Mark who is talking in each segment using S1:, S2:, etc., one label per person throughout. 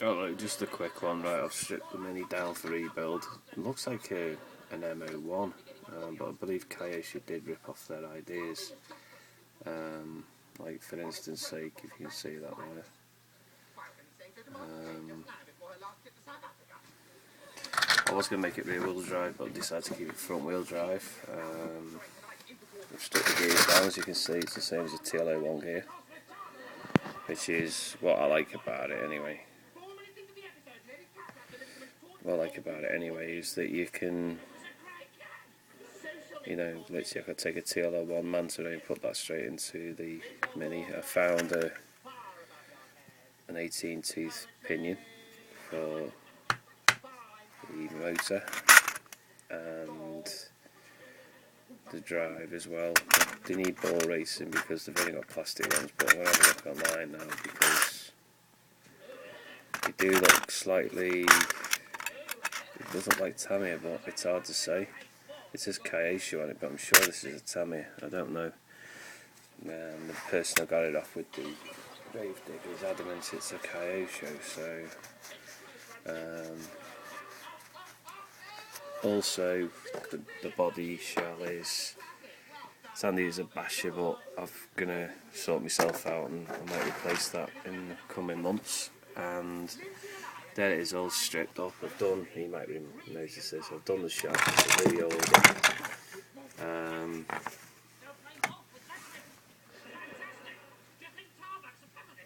S1: Oh, look, just a quick one, right? I've stripped the Mini down for rebuild. It looks like an MO1, but I believe Kyoshi did rip off their ideas. Like, for instance sake, if you can see that there. I was going to make it rear wheel drive, but I decided to keep it front wheel drive. I've stripped the gears down, as you can see. It's the same as a TLO1 gear, which is what I like about it anyway. What I like about it anyway is that you can, literally I could take a TLO1 Manta and put that straight into the Mini. I found an 18 tooth pinion for the motor and the drive as well. They need ball racing because they've only got plastic ones, but I'm going to have a look online now because they do look slightly, it doesn't look like Tamiya, but it's hard to say. It says Kyoshi on it, but I'm sure this is a Tamiya, I don't know. The person I got it off with, the grave digger, is adamant it's a Kyoshi, so also the body shell is, it's handy as a basher, but I'm going to sort myself out and I might replace that in the coming months. And there it is, all stripped up. I've done, you might notice this, I've done the shaft, the reorder.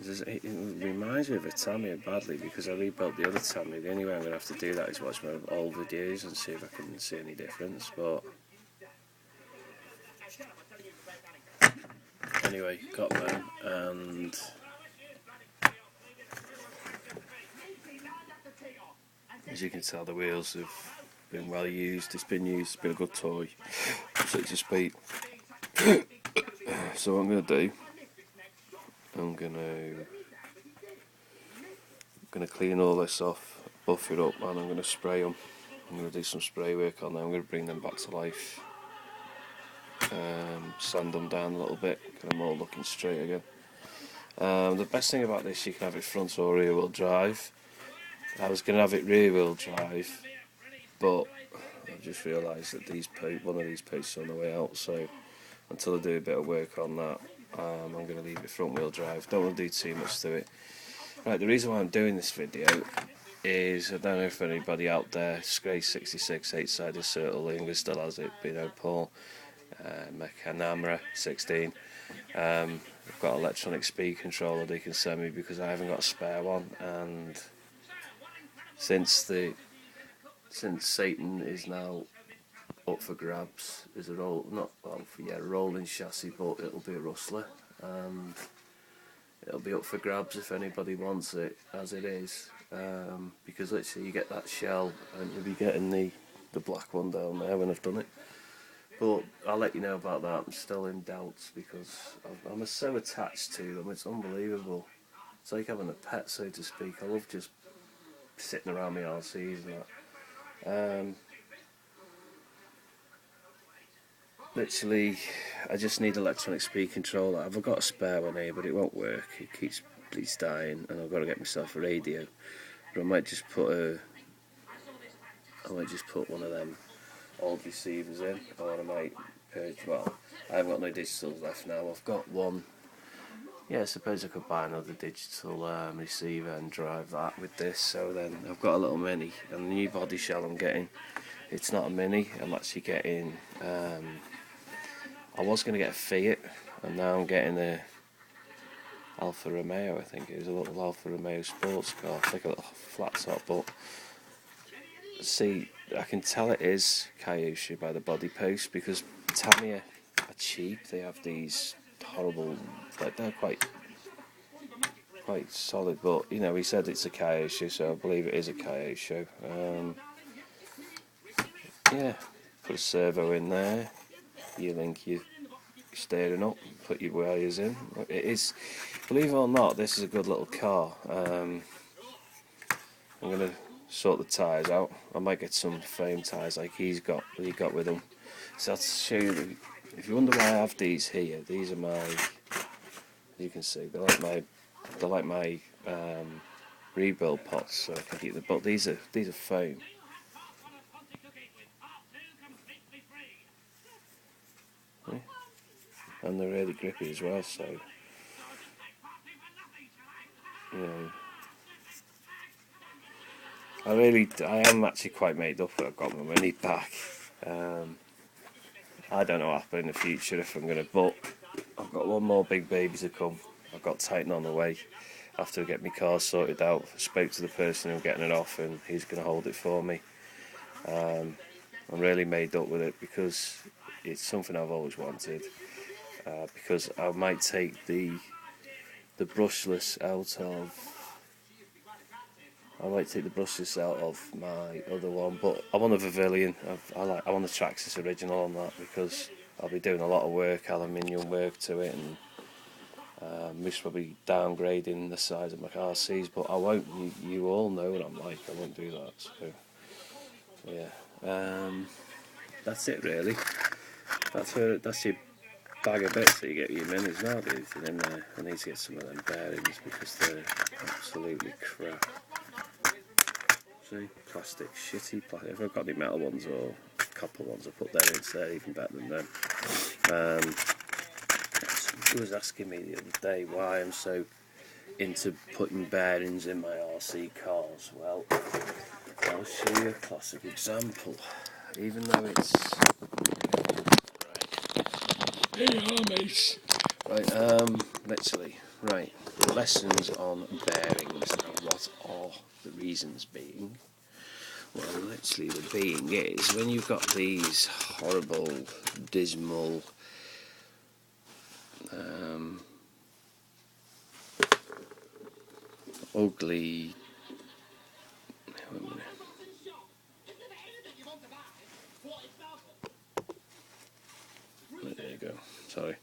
S1: It reminds me of a Tamiya badly because I rebuilt the other Tamiya. The only way I'm going to have to do that is watch my old videos and see if I can see any difference. But anyway, got them, and as you can tell, the wheels have been well used. It's been used, it's been a good toy, so to speak. So what I'm going to do, I'm going to clean all this off, buff it up, and I'm going to spray them. I'm going to do some spray work on them. I'm going to bring them back to life, sand them down a little bit, get them all looking straight again. The best thing about this, you can have it front or rear wheel drive. I was going to have it rear wheel drive, but I just realised that one of these posts is on the way out, so until I do a bit of work on that, I'm going to leave it front wheel drive. Don't want to do too much to it. Right, the reason why I'm doing this video is, I don't know if anybody out there, Scray 66 8-sided Cirtle England still has it, Paul, Mekanamra 16. I've got an electronic speed controller they can send me because I haven't got a spare one, and since Satan is now up for grabs, is a rolling chassis, but it'll be a rustler, and it'll be up for grabs if anybody wants it as it is, because literally you get that shell and you'll be getting the black one down there when I've done it. But I'll let you know about that. I'm still in doubts because I'm so attached to them, it's unbelievable. It's like having a pet, so to speak. I love just sitting around my RCs and that. Literally, I just need electronic speed controller. I've got a spare one here, but it won't work. It keeps dying, and I've got to get myself a radio. But I might just put one of them old receivers in, or I might I haven't got no digitals left now. I've got one. Yeah, I suppose I could buy another digital receiver and drive that with this. So then I've got a little Mini, and the new body shell I'm getting, it's not a Mini. I'm actually getting. I was going to get a Fiat, and now I'm getting a Alfa Romeo. I think it was a little Alfa Romeo sports car, like a little flat top. But see, I can tell it is Kyoshi by the body post, because Tamiya are cheap. They have these horrible, like, they're quite solid, but he said it's a Kyoshi, so I believe it is a Kyoshi. Yeah, put a servo in there. You link your steering up, put your wires in. It is, believe it or not, this is a good little car. I'm going to sort the tyres out. I might get some frame tyres like he got with him. So I'll show you. If you wonder why I have these here, these are my. You can see they're like my rebuild pots so I can keep them. But these are foam. Yeah. And they're really grippy as well. So you know, I am actually quite made up that I've got my money back. I don't know what happen in the future if I'm going to, but I've got one more big baby to come. I've got Titan on the way. After I get my car sorted out, I spoke to the person who's getting it off, and he's going to hold it for me. I'm really made up with it because it's something I've always wanted. Because I might take the brushless out of. I might take the brushes out of my other one, but I want a Pavilion. I want the Traxxas original on that because I'll be doing a lot of work, aluminium work to it, and most probably downgrading the size of my RCs. But I won't. You all know what I'm like. I won't do that. So yeah, that's it really. That's your bag of bits that you get your minis. Now there's anything in there. I need to get some of them bearings because they're absolutely crap. See, plastic, shitty plastic. If I've got any metal ones or copper ones, I'll put them in, so they're even better than them. Somebody was asking me the other day why I'm so into putting bearings in my RC cars. Well, I'll show you a classic example. Even though it's... Right, literally, right, lessons on bearings and what are the reasons being. Well, literally the being is when you've got these horrible, dismal, ugly, there you go, sorry.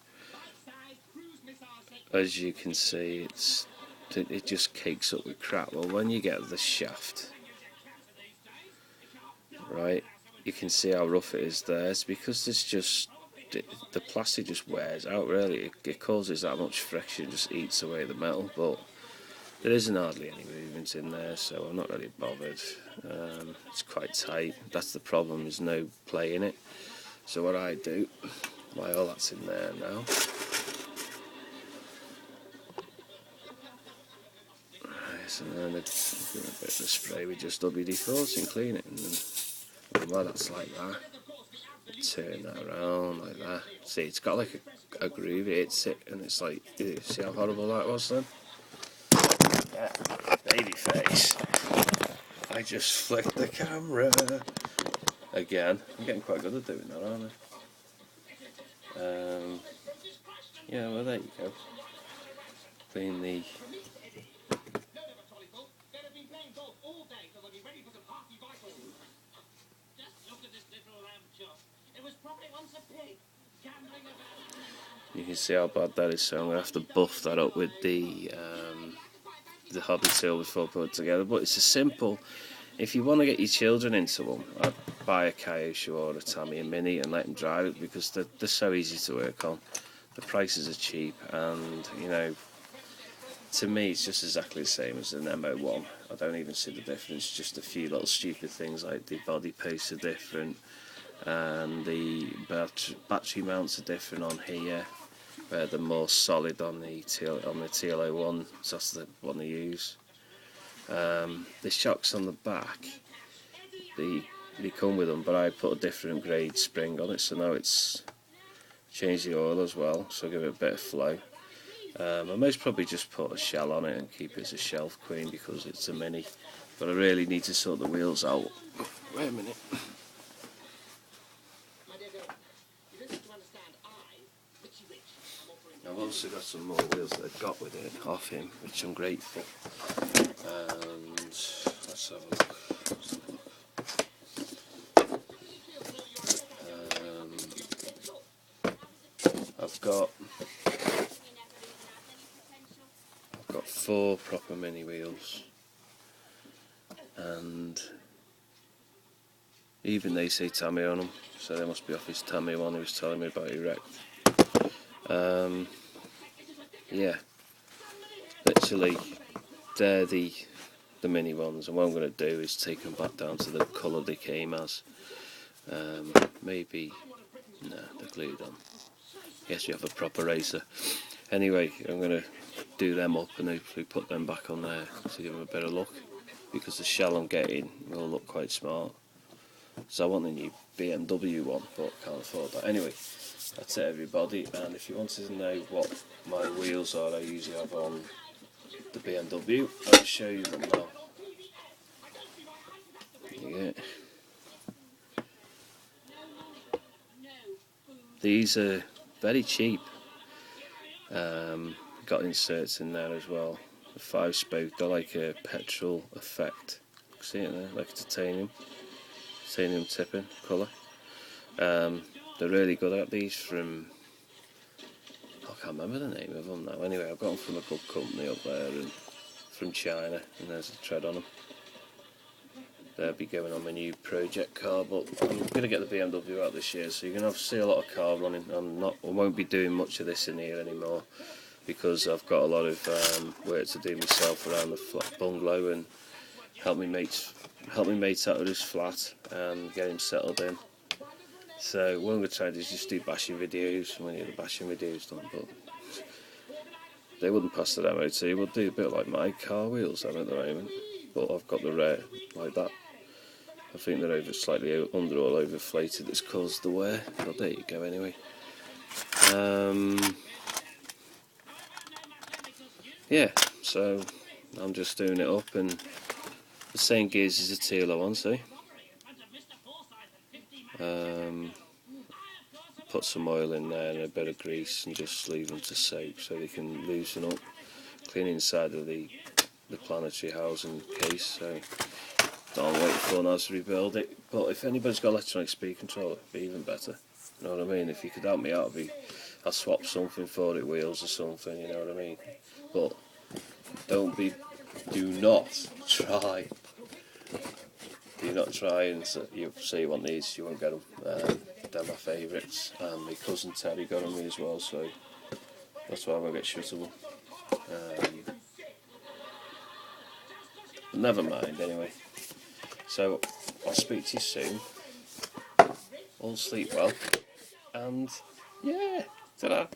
S1: As you can see, it just cakes up with crap. Well, when you get the shaft, right, you can see how rough it is there. It's because it's just the plastic just wears out. Really, it causes that much friction, just eats away the metal. But there isn't hardly any movement in there, so I'm not really bothered. It's quite tight. That's the problem. There's no play in it. So what I do, all that's in there now. So then I do a bit of spray with just WD-40 and clean it, and then while that's like that, turn that around like that. See, it's got like a groove, it hits it, and it's like, see how horrible that was then? Yeah, baby face. I just flicked the camera. Again, I'm getting quite good at doing that, aren't I? Yeah, well there you go. Clean the... You can see how bad that is, so I'm going to have to buff that up with the hobby tool before I put it together. But it's a simple, if you want to get your children into them, I'd buy a Kyosho or a Tamiya Mini and let them drive it because they're so easy to work on. The prices are cheap, and you know, to me it's just exactly the same as an MO1. I don't even see the difference, just a few little stupid things like the body posts are different and the battery mounts are different on here, where they're more solid on the TL01, so that's the one they use. The shocks on the back, they come with them, but I put a different grade spring on it, so now it's changed the oil as well, so give it a bit of flow. I most probably just put a shell on it and keep it as a shelf queen because it's a mini, but I really need to sort the wheels out. Wait a minute. I've also got some more wheels that I got with it off him, which I'm grateful. And let's have a look. I've got 4 proper mini wheels, and even they say Tammy on them, so they must be off his Tammy one he was telling me about he wrecked. Yeah, literally they're the the mini ones, and what I'm going to do is take them back down to the colour they came as. Maybe, no, they're glued on. Yes, you have a proper racer. Anyway, I'm going to do them up and hopefully put them back on there to give them a better look, because the shell I'm getting will look quite smart. So I want the new BMW one, but can't afford that. Anyway, that's it everybody, and if you wanted to know what my wheels are I usually have on the BMW, I'll show you them now. Yeah. These are very cheap. Got inserts in there as well. The 5-spoke, they're like a petrol effect. See it there, like titanium tipping colour. They're really good at these from, I can't remember the name of them now. Anyway, I've got them from a good company up there and from China, and there's a tread on them. They'll be going on my new project car, but I'm going to get the BMW out this year, so you're going to see a lot of car running. I won't be doing much of this in here anymore, because I've got a lot of work to do myself around the flat bungalow and help me mate out of his flat and get him settled in. So what I'm going to try to do is just do bashing videos when the bashing videos done, but they wouldn't pass the MOT. We'll do a bit like my car wheels at the moment, but I've got the rare like that. I think they're slightly under or overinflated, that's caused the wear. Well, there you go anyway. Yeah, so I'm just doing it up, and the same gears as the Tilo one, see? Put some oil in there and a bit of grease and just leave them to soak so they can loosen up, clean inside of the planetary housing case. So don't wait for now to rebuild it, but if anybody's got electronic speed control, it'd be even better. You know what I mean? If you could help me out, I'll swap something for it, wheels or something, you know what I mean? But do not try and you say you want these, you won't get them. They're my favourites, and my cousin Terry got them me as well, so that's why I'm going to get shuttable. Never mind anyway. So I'll speak to you soon. All sleep well, and yeah, ta-da.